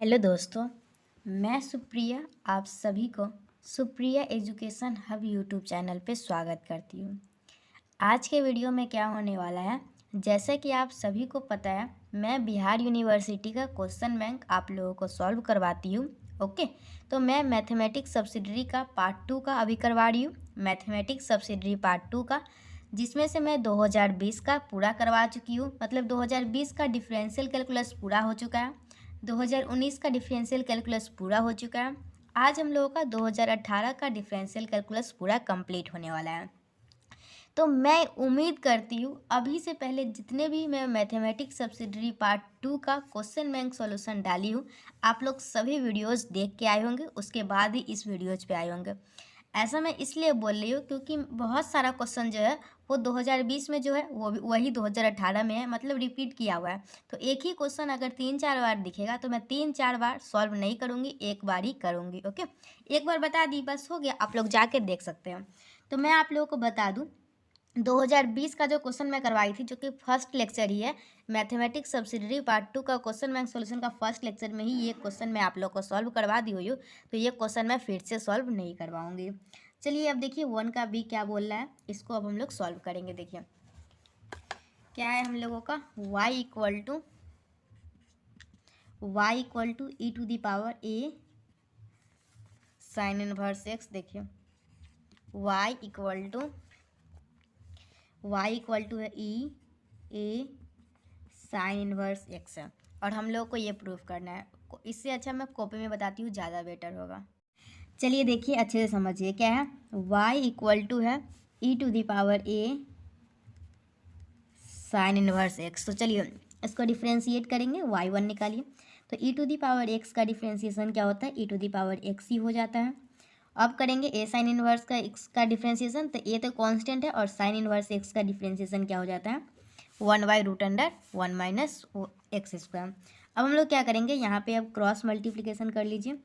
Hello दोस्तों, मैं सुप्रिया आप सभी को Supriya education hub YouTube channel पे स्वागत करती हूँ। आज के वीडियो में क्या होने वाला है, जैसे कि आप सभी को पता है, मैं बिहार यूनिवर्सिटी का क्वेश्चन बैंक आप लोगों को सॉल्व करवाती हूँ। ओके, तो मैं मैथमेटिक्स सब्सिडरी का पार्ट 2 का अभी करवा रही हूँ, मैथमेटिक्स सब्सिडरी पार्ट 2 का, जिसमें से मैं 2020 का पूरा करवा चुकी हूँ। मतलब 2020 का डिफरेंशियल कैलकुलस पूरा हो चुका है, 2019 का डिफरेंशियल कैलकुलस पूरा हो चुका है। आज हम लोगों का 2018 का डिफरेंशियल कैलकुलस पूरा कंप्लीट होने वाला है। तो मैं उम्मीद करती हूँ अभी से पहले जितने भी मैं मैथमेटिक्स सब्सिडरी पार्ट 2 का क्वेश्चन बैंक सॉल्यूशन डाली हूँ, आप लोग सभी वीडियोस देख के आए होंगे, उसके बाद ही इस वीडियोज पे आए होंगे। ऐसा मैं इसलिए बोल रही हूँ क्योंकि बहुत सारा क्वेश्चन जो है वो 2020 में जो है वो वही 2018 में है, मतलब रिपीट किया हुआ है। तो एक ही क्वेश्चन अगर 3-4 बार दिखेगा तो मैं 3-4 बार सॉल्व नहीं करूँगी, एक बार ही करूँगी। ओके, एक बार बता दी बस, हो गया, आप लोग जाके देख सकते हैं। तो मैं आप लोगों को बता दूँ, 2020 का जो क्वेश्चन मैं करवाई थी, जो कि फर्स्ट लेक्चर ही है, मैथमेटिक्स सब्सिडरी पार्ट 2 का क्वेश्चन बैंक सॉल्यूशन का फर्स्ट लेक्चर में ही ये क्वेश्चन मैं आप लोग को सॉल्व करवा दी हुई हूँ। तो ये क्वेश्चन मैं फिर से सॉल्व नहीं करवाऊंगी। चलिए अब देखिए 1 का बी क्या बोल रहा है, इसको अब हम लोग सॉल्व करेंगे। देखिए क्या है हम लोगों का, y equal to e to the power a sine inverse x. देखिए y इक्वल टू है e a sine inverse x है, और हम लोग को ये प्रूफ करना है। इससे अच्छा मैं कॉपी में बताती हूँ, ज़्यादा बेटर होगा। चलिए देखिए अच्छे से समझिए क्या है, y इक्वल टू है e to the power a sine inverse x. तो चलिए इसको डिफ्रेंशिएट करेंगे, y1 निकालिए। तो e to the power x का डिफ्रेंशिएशन क्या होता है, e to the power x ही हो जाता है। अब करेंगे ए साइन इनवर्स का एक्स का डिफ्रेंशिएशन, तो ए तो कांस्टेंट है, और साइन इनवर्स एक्स का डिफ्रेंशिएशन क्या हो जाता है, 1/√1 माइनस एक्स स्क्वायर। अब हम लोग क्या करेंगे, यहाँ पे अब क्रॉस मल्टीप्लिकेशन कर लीजिए,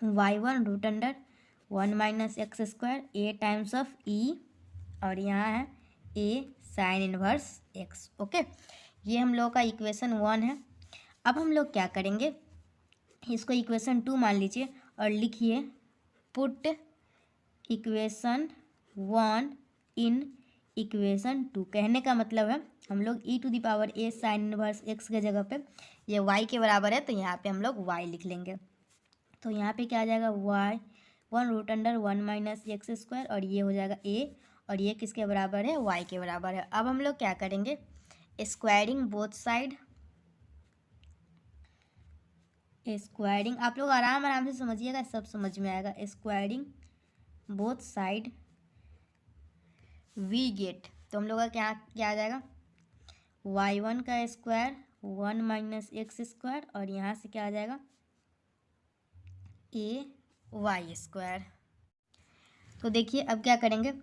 y1√1 minus x square a times of e, और यहाँ है a sine inverse x. Okay, ये हम लोग का इक्वेशन 1 है। अब हम लोग क्या करेंगे, इसको इक्वेशन 2 मान लीजिए और लिखिए पुट इक्वेशन 1 इन इक्वेशन 2। कहने का मतलब है हम लोग e to the power a sine inverse x के जगह पे ये y के बराबर है, तो यहाँ पे हम लोग y लिख लेंगे। तो यहाँ पे क्या आ जाएगा, y1√1 माइनस एक्स स्क्वायर, और ये हो जाएगा a, और ये किसके बराबर है, y के बराबर है। अब हम लोग क्या करेंगे, स्क्वायरिंग बोथ साइड, स्क्वायरिंग आप लोग आराम आराम से समझिएगा, सब समझ में आएगा। Squaring both side we get, तो हम लोग का क्या क्या आ जाएगा, y1 का स्क्वायर 1 माइनस एक्स स्क्वायर, और यहाँ से क्या आ जाएगा ए वाई स्क्वायर। तो देखिए अब क्या करेंगे,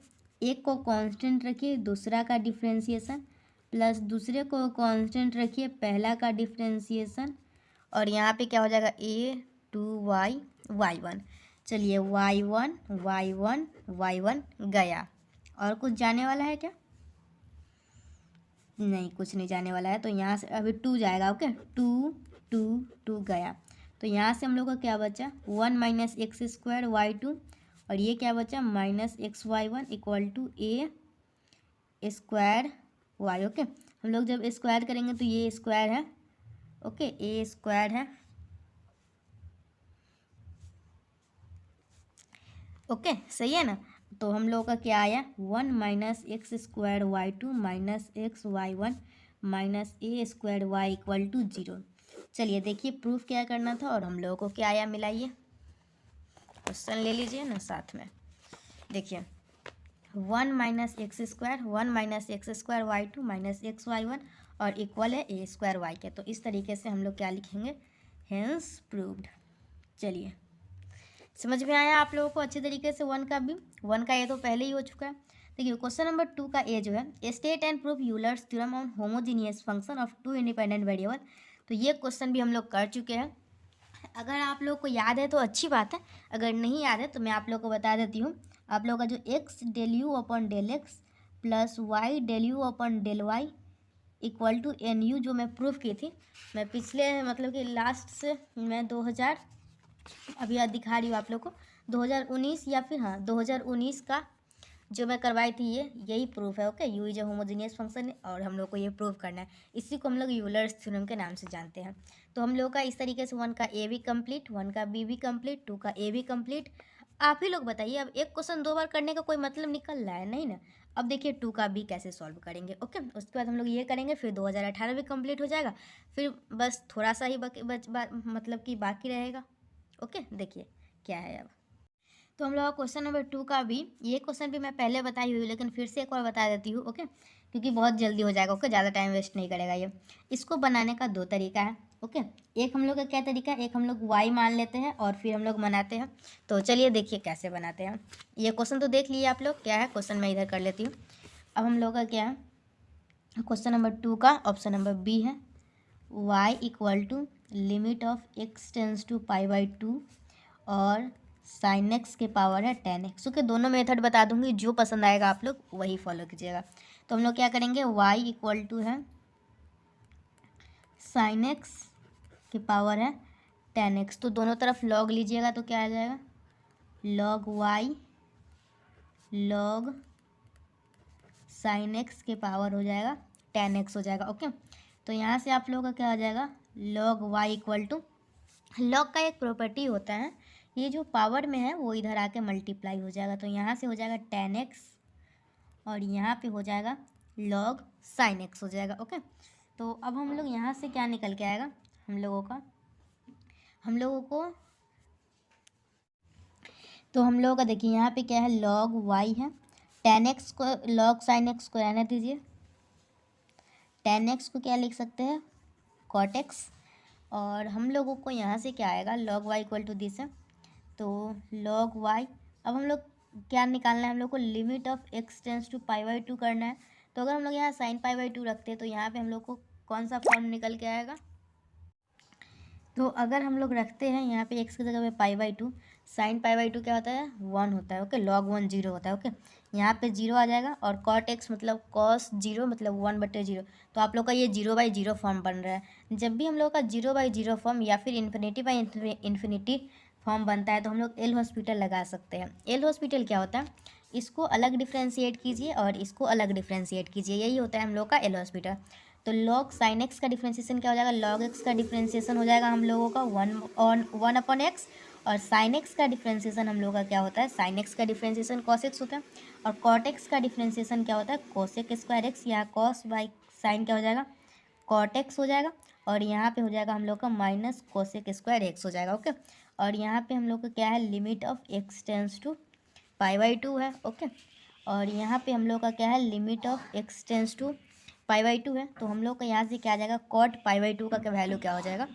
एक को कांस्टेंट रखिए दूसरा का डिफ्रेंशिएशन, प्लस दूसरे को कांस्टेंट रखिए पहला का डिफ्रेंशिएशन, और यहाँ पे क्या हो जाएगा a2y y1। चलिए y1 गया, और कुछ जाने वाला है क्या, नहीं कुछ नहीं जाने वाला है। तो यहाँ से अभी 2 जाएगा। ओके, 2 गया, तो यहाँ से हम लोग का क्या बचा, 1 माइनस एक्स स्क्वायर y2, और ये क्या बचा minus x y1 equal to a square y। Okay, हम लोग जब स्क्वायर करेंगे तो ये स्क्वायर है, ओके ए स्क्वायर है। ओके सही है ना, तो हम लोग का क्या आया, 1 minus x square y2 minus x y1 minus a square y equal to 0। चलिए देखिए प्रूफ क्या करना था, और हम लोगों को क्या आया, मिलाइए, क्वेश्चन ले लीजिए ना साथ में। देखिए 1 minus x square y2 minus x y1, और इक्वल है ए स्क्वायर y के। तो इस तरीके से हम लोग क्या लिखेंगे, हेंस प्रूव्ड। चलिए समझ में आया आप लोगों को अच्छे तरीके से। 1 का भी, 1 का ये तो पहले ही हो चुका है। देखिए क्वेश्चन नंबर 2 का ए जो है, state and proof Euler's theorem on homogeneous function of 2 independent variable. तो ये क्वेश्चन भी हम लोग कर चुके हैं। अगर आप लोग को याद है तो अच्छी बात है, अगर नहीं याद है तो मैं आप लोग को बता देती हूँ। आप लोग का जो x del u upon del x plus y del u upon del y equal to n u जो मैं प्रूफ की थी, मैं पिछले मतलब कि लास्ट से मैं 2000 अभी याद दिखा रही हूँ आप लोग को 2019 या फिर हाँ 2019 का जो मैं करवाई थी यही प्रूफ है। Okay, you is a homogeneous function और हम लोग को ये प्रूव करना है। इसी को हम लोग यूलर्स थ्योरम के नाम से जानते हैं। तो हम लोग का इस तरीके से 1 का ए भी कंप्लीट, 1 का बी भी कंप्लीट, 2 का ए भी कंप्लीट। आप ही लोग बताइए, अब एक क्वेश्चन 2 बार करने का कोई मतलब निकल रहा है नहीं ना। अब देखिए 2 का बी कैसे सॉल्व करेंगे। ओके, उसके बाद हम लोग ये करेंगे, फिर 2018 भी कंप्लीट हो जाएगा, फिर बस थोड़ा सा ही मतलब कि बाकी रहेगा। ओके, देखिए क्या है अब। तो हम लोग का क्वेश्चन नंबर 2 का भी, ये क्वेश्चन भी मैं पहले बताई हुई लेकिन फिर से एक बार बता देती हूँ। ओके, क्योंकि बहुत जल्दी हो जाएगा। ओके, ज़्यादा टाइम वेस्ट नहीं करेगा ये। इसको बनाने का 2 तरीका है। ओके, एक हम लोग का क्या तरीका है, एक हम लोग y मान लेते हैं और फिर हम लोग बनाते हैं। तो चलिए देखिए कैसे बनाते हैं। ये क्वेश्चन तो देख लिए आप लोग, क्या है क्वेश्चन मैं इधर कर लेती हूँ। अब हम लोग का क्या है, क्वेश्चन नंबर 2 का ऑप्शन नंबर बी है, y equal to limit of x tends to π/2 और साइन एक्स के पावर है 10x। ओके, दोनों मेथड बता दूंगी, जो पसंद आएगा आप लोग वही फॉलो कीजिएगा। तो हम लोग क्या करेंगे, y इक्वल टू है साइन एक्स के पावर है 10x, तो दोनों तरफ लॉग लीजिएगा तो क्या आ जाएगा, log y log sine x के पावर हो जाएगा 10x हो जाएगा। ओके, तो यहाँ से आप लोगों का क्या हो जाएगा, log y equal to, log का एक प्रॉपर्टी होता है, ये जो पावर में है वो इधर आके मल्टीप्लाई हो जाएगा। तो यहाँ से हो जाएगा 10x और यहाँ पे हो जाएगा लॉग साइन एक्स हो जाएगा। ओके, तो अब हम लोग यहाँ से क्या निकल के आएगा, हम लोगों को तो हम लोगों का देखिए यहाँ पे क्या है, लॉग y है, 10x को लॉग साइन एक्स को रहने दीजिए, 10x को क्या लिख सकते हैं, कॉट एक्स, और हम लोगों को यहाँ से क्या आएगा, log y equal to this है, तो लॉग y। अब हम लोग क्या निकालना है, हम लोग को limit of x tends to π/2 करना है। तो अगर हम लोग यहाँ साइन π/2 रखते हैं तो यहाँ पे हम लोग को कौन सा फॉर्म निकल के आएगा, तो अगर हम लोग रखते हैं यहाँ पे x की जगह पे π/2, साइन π/2 क्या होता है, 1 होता है। ओके, लॉग 1 0 होता है। ओके, यहाँ पे 0 आ जाएगा और कॉट एक्स मतलब कॉस 0 मतलब 1/0, तो आप लोग का ये 0/0 फॉर्म बन रहा है। जब भी हम लोग का 0/0 फॉर्म या फिर इन्फिनिटी फॉर्म बनता है तो हम लोग एल हॉस्पिटल लगा सकते हैं। एल हॉस्पिटल क्या होता है, इसको अलग डिफ्रेंशिएट कीजिए और इसको अलग डिफ्रेंशिएट कीजिए, यही होता है हम लोग का एल हॉस्पिटल। तो लॉग साइन एक्स का डिफ्रेंशिएशन क्या हो जाएगा, लॉग एक्स का डिफ्रेंशिएशन हो जाएगा हम लोगों का 1/x, और साइन एक्स का डिफ्रेंशिएशन हम लोग का क्या होता है, साइन एक्स का डिफ्रेंशिएशन कॉस एक्स होता है, और कॉट एक्स का डिफ्रेंशिएशन क्या होता है, कोसेक स्क्वायर एक्स, या कॉस बाई साइन क्या हो जाएगा, कॉट एक्स हो जाएगा, और यहाँ पे हो जाएगा हम लोग का माइनस कोसेक स्क्वायर एक्स हो जाएगा। ओके, और यहाँ पे हम लोग का क्या है, limit of x tends to π/2 है। ओके, और यहाँ पे हम लोग का क्या है, limit of x tends to π/2 है, तो हम लोग का यहाँ से क्या आ जाएगा, कॉट π/2 का वैल्यू क्या हो जाएगा,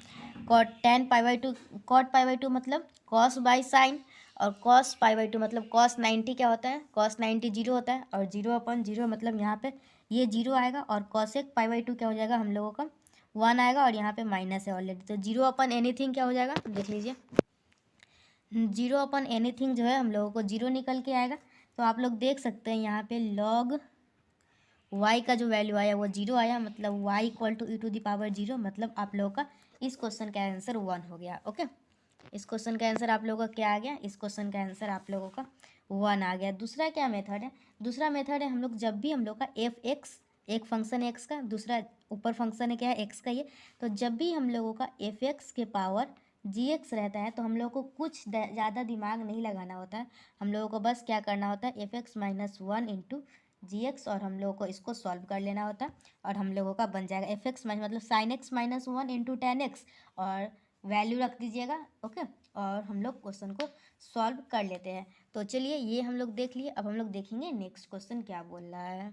कॉट 10 π/2, कॉट π/2 मतलब कॉस बाई साइन, और कॉस π/2 मतलब कॉस 90 क्या होता है, कॉस 90 जीरो होता है, और 0/0 मतलब यहाँ पे ये 0 आएगा, और कॉसेक π/2 क्या हो जाएगा हम लोगों का 1 आएगा, और यहाँ पे माइनस है ऑलरेडी, तो 0/एनीथिंग क्या हो जाएगा, देख लीजिए 0/एनीथिंग जो है हम लोगों को 0 निकल के आएगा। तो आप लोग देख सकते हैं यहाँ पे लॉग y का जो वैल्यू आया वो 0 आया, मतलब y इक्वल टू e⁻0, मतलब आप लोगों का इस क्वेश्चन का आंसर 1 हो गया। ओके, इस क्वेश्चन का आंसर आप लोगों का क्या आ गया, इस क्वेश्चन का आंसर आप लोगों का 1 आ गया। दूसरा क्या मेथड है, दूसरा मेथड है हम लोग जब भी हम लोग का f(x), एक फंक्शन है x का, दूसरा ऊपर फंक्शन है क्या है x का ये, तो जब भी हम लोगों का f(x) के पावर gx रहता है तो हम लोग को कुछ ज़्यादा दिमाग नहीं लगाना होता है, हम लोगों को बस क्या करना होता है, f(x - 1 इंटू gx, और हम लोगों को इसको सॉल्व कर लेना होता है, और हम लोगों का बन जाएगा f(x) मतलब sin x - 1 इंटू 10x, और वैल्यू रख दीजिएगा। ओके, और हम लोग क्वेश्चन को सॉल्व कर लेते हैं। तो चलिए ये हम लोग देख लिए, अब हम लोग देखेंगे नेक्स्ट क्वेश्चन क्या बोल रहा है।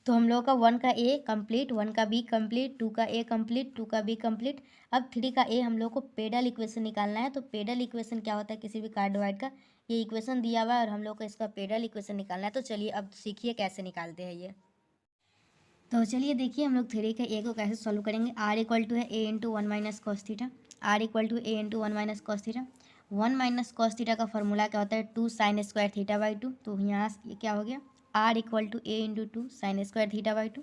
तो हम लोग का 1 का ए कंप्लीट, 1 का बी कंप्लीट, 2 का ए कंप्लीट, 2 का बी कंप्लीट। अब 3 का ए हम लोग को पेडल इक्वेशन निकालना है। तो पेडल इक्वेशन क्या होता है किसी भी कार्बोहाइड्रेट का, ये इक्वेशन दिया हुआ है और हम लोग को इसका पेडल इक्वेशन निकालना है। तो चलिए अब सीखिए कैसे निकालते हैं ये। तो चलिए देखिए हम लोग 3 के ए को कैसे सॉल्व करेंगे। आर इक्वल टू है a into 1 minus cos theta, r equal to a into 1 minus cos theta. 1 minus cos theta का फॉर्मूला क्या होता है, 2 साइन स्क्वायर थीटा/2। तो यहाँ ये क्या हो गया, r equal to a into 2 sine square थीटा/2।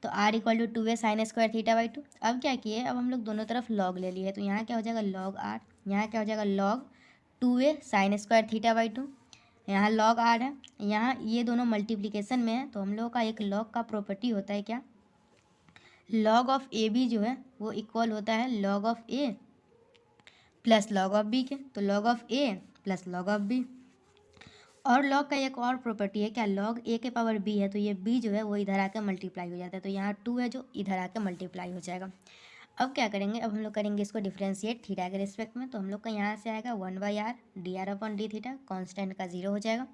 तो r equal to 2a sine square theta by 2। अब क्या किए, अब हम लोग दोनों तरफ लॉग ले लिए, तो यहाँ क्या हो जाएगा लॉग r, यहाँ क्या हो जाएगा log 2a sine square theta by 2, यहाँ लॉग r है, यहाँ ये दोनों मल्टीप्लिकेशन में है, तो हम लोगों का एक लॉग का प्रॉपर्टी होता है क्या, लॉग ऑफ ए बी जो है वो इक्वल होता है log of a plus log of b के, तो log of a plus log of b. और लॉग का एक और प्रॉपर्टी है क्या, लॉग ए के पावर बी है, तो ये बी जो है वो इधर आकर मल्टीप्लाई हो जाता है, तो यहाँ 2 है जो इधर आकर मल्टीप्लाई हो जाएगा। अब क्या करेंगे, अब हम लोग करेंगे इसको डिफ्रेंशिएट थीटा के रिस्पेक्ट में, तो हम लोग का यहाँ से आएगा 1/r dr upon D theta, constant का 0 हो जाएगा,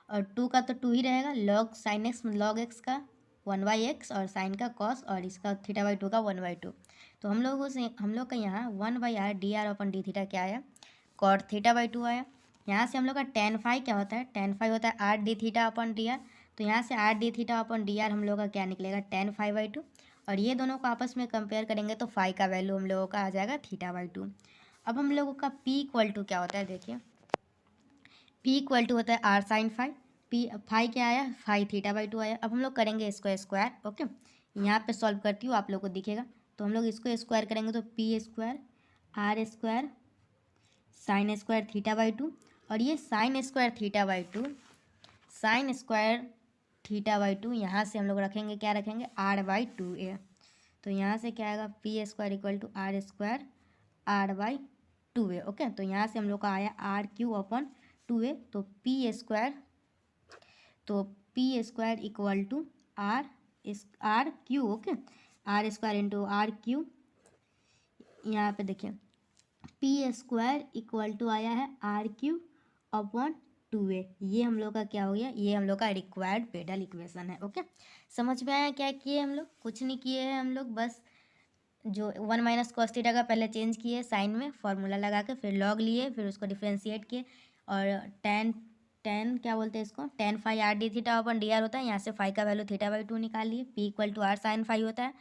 और 2 का तो 2 ही रहेगा, log sine x log x का 1/x और साइन का कॉस और इसका थीटा बाई 2 का 1/2। तो हम लोग का यहाँ 1/r dr upon D theta क्या आया, कॉट थीटा बाई 2 आया। यहाँ से हम लोग का tan फाई क्या होता है, tan फाई होता है are d theta upon D R, तो यहाँ से are d theta upon D R हम लोग का क्या निकलेगा tan फाई बाई 2, और ये दोनों को आपस में कंपेयर करेंगे तो फाई का वैल्यू हम लोगों का आ जाएगा थीटा बाई 2। अब हम लोगों का p इक्वल टू क्या होता है, देखिए p इक्वल टू होता है r sine phi, p phi क्या आया, फाई थीटा बाई 2 आया। अब हम लोग करेंगे इसको स्क्वायर, ओके यहाँ पे सॉल्व करती हूँ आप लोग को दिखेगा, तो हम लोग इसको स्क्वायर करेंगे तो p square r square sine square theta by 2, और ये sign square theta by 2, sine square theta by 2 यहाँ से हम लोग रखेंगे क्या रखेंगे r/2a, तो यहाँ से क्या आएगा p square equal to r square r/2a, okay. तो यहाँ से हम लोग का आया r³ अपॉन 2a, तो p square equal to r³ okay, r square into r³, यहाँ पे देखिए p स्क्वायर इक्वल टू आया है r³ अपॉन 2a, ये हम लोग का क्या हो गया, ये हम लोग का रिक्वायर्ड पेडल इक्वेशन है, ओके। समझ में आया क्या किए हम लोग, कुछ नहीं किए हैं हम लोग, बस जो 1 माइनस कॉस थीटा का पहले चेंज किए साइन में फॉर्मूला लगा के, फिर लॉग लिए, फिर उसको डिफ्रेंशिएट किए, और टेन क्या बोलते हैं इसको, tan phi r d theta upon d r होता है, यहाँ से फाई का वैल्यू थीटा बाई 2 निकाल लिए, p equal to r sine phi होता है,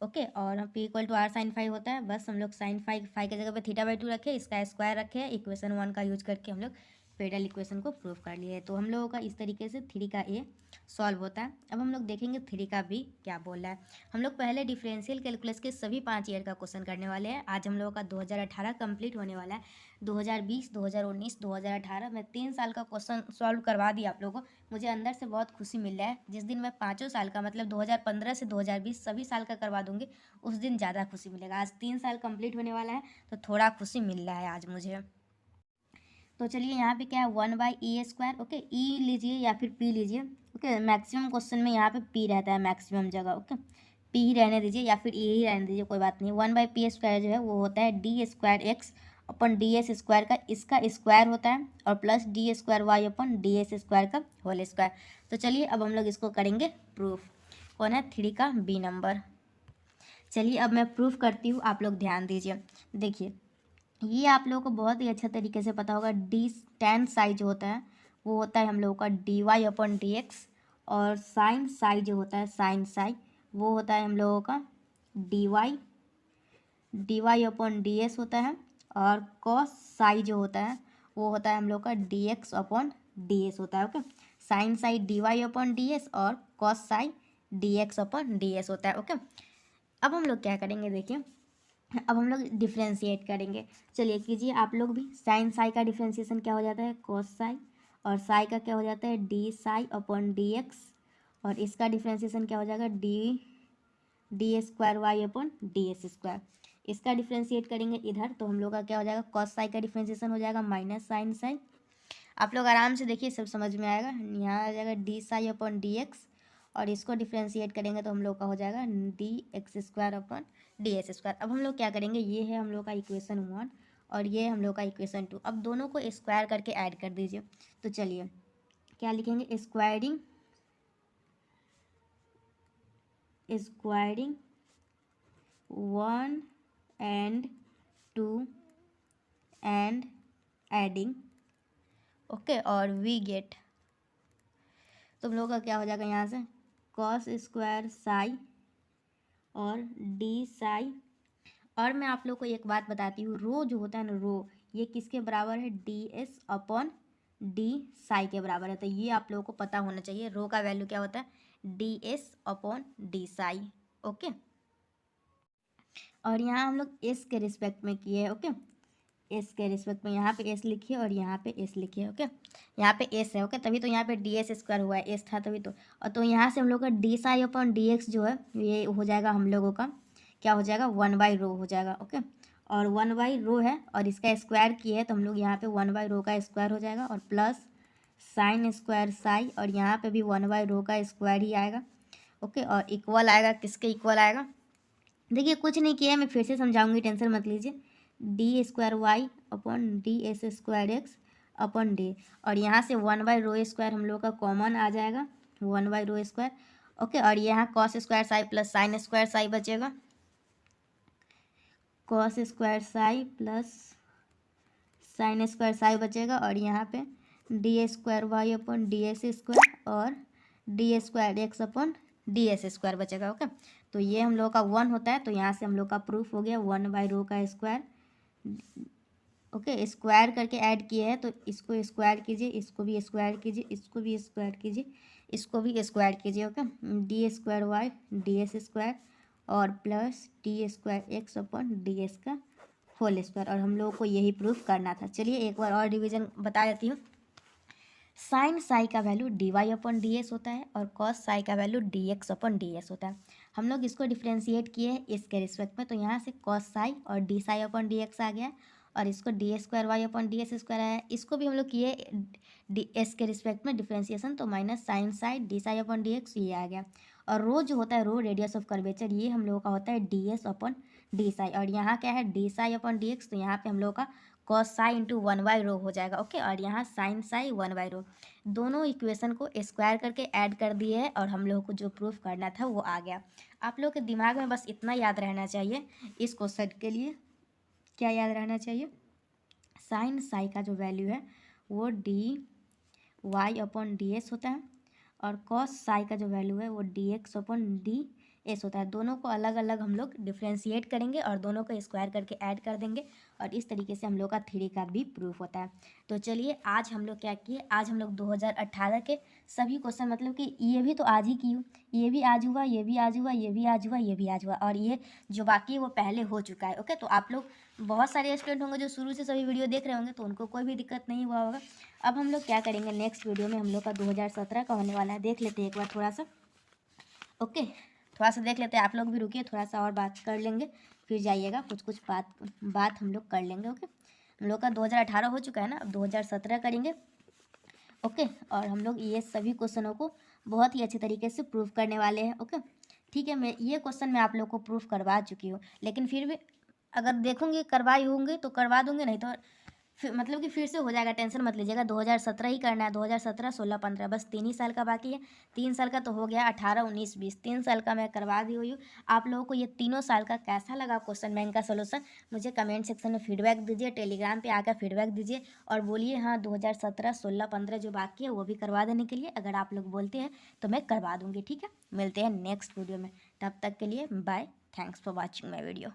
ओके। और p equal to r sine phi होता है, बस हम लोग साइन फाई की जगह पे थीटा बाई 2 रखे, इसका स्क्वायर रखे, इक्वेशन 1 का यूज करके हम लोग पेडल इक्वेशन को प्रूव कर लिए। तो हम लोगों का इस तरीके से 3 का ए सॉल्व होता है। अब हम लोग देखेंगे 3 का बी क्या बोल रहा है। हम लोग पहले डिफरेंशियल कैलकुलस के सभी 5 ईयर का क्वेश्चन करने वाले हैं। आज हम लोगों का 2018 कंप्लीट होने वाला है। 2020, 2019, 2018 में 3 साल का क्वेश्चन सॉल्व करवा दिया आप लोगों को। मुझे अंदर से बहुत खुशी मिल रहा है। जिस दिन मैं 5 साल का मतलब 2015 से 2020 सभी साल का करवा दूंगी, उस दिन ज़्यादा खुशी मिलेगा। आज 3 साल कंप्लीट होने वाला है, तो थोड़ा खुशी मिल रहा है आज मुझे। तो चलिए यहाँ पे क्या है 1/e स्क्वायर, ओके। ई लीजिए या फिर पी लीजिए, ओके। मैक्सिमम क्वेश्चन में यहाँ पे पी रहता है मैक्सिमम जगह, ओके। पी ही रहने दीजिए या फिर ई ही रहने दीजिए, कोई बात नहीं। 1/p स्क्वायर जो है वो होता है D square x upon D s square का, इसका स्क्वायर होता है, और प्लस डी स्क्वायर वाई अपन डी एस स्क्वायर का होल स्क्वायर। तो चलिए अब हम लोग इसको करेंगे प्रूफ। कौन है 3 का बी नंबर। चलिए अब मैं प्रूफ करती हूँ, आप लोग ध्यान दीजिए। देखिए ये आप लोगों को बहुत ही अच्छा तरीके से पता होगा, डी tan साई जो होता है वो होता है हम लोगों का d y upon d x, और साइन साई जो होता है साइन साई वो होता है हम लोगों का d y upon d s होता है, और कॉस साई जो होता है वो होता है हम लोग का d x upon d s होता है, okay. Sine psi d y upon d s और cos psi d x upon d s होता है, ओके। अब हम लोग क्या करेंगे, देखिए अब हम लोग डिफ्रेंशिएट करेंगे। चलिए कीजिए आप लोग भी। साइन साई का डिफ्रेंशिएशन क्या हो जाता है कॉस साई, और साई का क्या हो जाता है d psi upon d x, और इसका डिफ्रेंशिएशन क्या हो जाएगा d square y upon d s square. इसका डिफ्रेंशिएट करेंगे इधर, तो हम लोग का क्या हो जाएगा कॉस साई का डिफ्रेंशिएशन हो जाएगा माइनस साइन साई। आप लोग आराम से देखिए, सब समझ में आएगा। यहाँ आ जाएगा D psi upon d x, और इसको डिफ्रेंशिएट करेंगे तो हम लोग का हो जाएगा D x square upon d s square. अब हम लोग क्या करेंगे, ये है हम लोग का इक्वेशन 1 और ये हम लोग का इक्वेशन 2। अब दोनों को स्क्वायर करके ऐड कर दीजिए। तो चलिए क्या लिखेंगे, squaring 1 and 2 and adding, okay. और वी गेट, तो हम लोग का क्या हो जाएगा यहाँ से कॉस स्क्वायर साई और डी साई। और मैं आप लोग को एक बात बताती हूँ, रो जो होता है ना, रो ये किसके बराबर है D S upon D Sai के बराबर है। तो ये आप लोगों को पता होना चाहिए, रो का वैल्यू क्या होता है ds/d ओके। और यहाँ हम लोग एस के रिस्पेक्ट में किए ओके, एस के रिस्पेक्ट में यहाँ पे एस लिखिए और यहाँ पे एस लिखिए ओके। यहाँ पे एस है ओके, तभी तो यहाँ पे ds² हुआ है, एस था तभी तो। और तो यहाँ से हम लोग का d/dx जो है ये हो जाएगा हम लोगों का, क्या हो जाएगा, 1/रो हो जाएगा ओके। और 1/रो है और इसका स्क्वायर किया है तो हम लोग यहाँ पे 1/रो का स्क्वायर हो जाएगा और प्लस sin स्क्वायर साई, और यहाँ पे भी 1/रो का स्क्वायर ही आएगा ओके। और इक्वल आएगा, किसके इक्वल आएगा, देखिए कुछ नहीं किया है, मैं फिर से समझाऊंगी, टेंशन मत लीजिए। d²y/ds²x/d, और यहाँ से 1/रो² हम लोग का कॉमन आ जाएगा, 1/रो² ओके। और यहाँ cos square Sai plus sine square Sai बचेगा, cos square Sai plus sine square Sai बचेगा। और यहाँ पे d²y/ds² और d²x/ds² बचेगा ओके। तो ये हम लोग का 1 होता है, तो यहाँ से हम लोग का प्रूफ हो गया 1/रो का स्क्वायर ओके। स्क्वायर करके ऐड किए हैं तो इसको स्क्वायर कीजिए, इसको भी स्क्वायर कीजिए, इसको भी स्क्वायर कीजिए, इसको भी स्क्वायर कीजिए ओके। d²y/ds² और प्लस d²x/ds का होल स्क्वायर, और हम लोगों को यही प्रूफ करना था। चलिए एक बार और रिवीजन बता देती हूँ। साइन साई का वैल्यू dy/ds होता है और कॉस साई का वैल्यू dx/ds होता है। हम लोग इसको डिफ्रेंशिएट किए हैं इसके रिस्पेक्ट में, तो यहाँ से कॉस साई और d/dx आ गया, और इसको d²y/ds² आया। इसको भी हम लोग किए एस के रिस्पेक्ट में डिफ्रेंशिएशन, तो माइनस साइन साई d/dx ये आ गया। और रो जो होता है, रो रेडियस ऑफ कर्वेचर, ये हम लोगों का होता है ds/d, और यहाँ क्या है d/dx, तो यहाँ पे हम लोग का cos साई इंटू 1/रो हो जाएगा ओके। और यहाँ साइन साई 1/रो, दोनों इक्वेशन को स्क्वायर करके ऐड कर दिए है, और हम लोगों को जो प्रूफ करना था वो आ गया। आप लोगों के दिमाग में बस इतना याद रहना चाहिए इस क्वेश्चन के लिए, क्या याद रहना चाहिए, साइन साई का जो वैल्यू है वो dy/ds होता है, और कॉस साई का जो वैल्यू है वो dx/ds होता है। दोनों को अलग अलग हम लोग डिफ्रेंशिएट करेंगे और दोनों को स्क्वायर करके ऐड कर देंगे, और इस तरीके से हम लोग का थ्योरी का भी प्रूफ होता है। तो चलिए आज हम लोग क्या किए, आज हम लोग 2018 के सभी क्वेश्चन, मतलब कि ये भी तो आज ही की हूँ, ये भी आज हुआ, ये भी आज हुआ, ये भी आज हुआ, ये भी आज हुआ, और ये जो बाकी है वो पहले हो चुका है ओके। तो आप लोग बहुत सारे स्टूडेंट होंगे जो शुरू से सभी वीडियो देख रहे होंगे, तो उनको कोई भी दिक्कत नहीं हुआ होगा। अब हम लोग क्या करेंगे, नेक्स्ट वीडियो में हम लोग का 2017 का होने वाला है, देख लेते हैं एक बार थोड़ा सा ओके, थोड़ा सा देख लेते हैं। आप लोग भी रुकिए, थोड़ा सा और बात कर लेंगे, फिर जाइएगा, कुछ बात हम लोग कर लेंगे ओके। हम लोग का 2018 हो चुका है ना, अब 2017 करेंगे ओके। और हम लोग ये सभी क्वेश्चनों को बहुत ही अच्छे तरीके से प्रूफ करने वाले हैं ओके। ठीक है, मैं ये क्वेश्चन मैं आप लोग को प्रूफ करवा चुकी हूँ, लेकिन फिर भी अगर देखूंगी करवाई होंगे तो करवा दूंगी, नहीं तो फिर मतलब कि फिर से हो जाएगा, टेंशन मत लीजिएगा। 2017 ही करना है, 2017, 16, 15, बस 3 ही साल का बाकी है। 3 साल का तो हो गया, 18, 19, 20, 3 साल का मैं करवा दी हुई हूँ। आप लोगों को ये तीनों साल का कैसा लगा क्वेश्चन बैंक का सोल्यूशन, मुझे कमेंट सेक्शन में फीडबैक दीजिए, टेलीग्राम पे आकर फीडबैक दीजिए, और बोलिए हाँ 2017, 16, 15 जो बाकी है वो भी करवा देने के लिए। अगर आप लोग बोलते हैं तो मैं करवा दूँगी, ठीक है। मिलते हैं नेक्स्ट वीडियो में, तब तक के लिए bye, thanks for watching my video.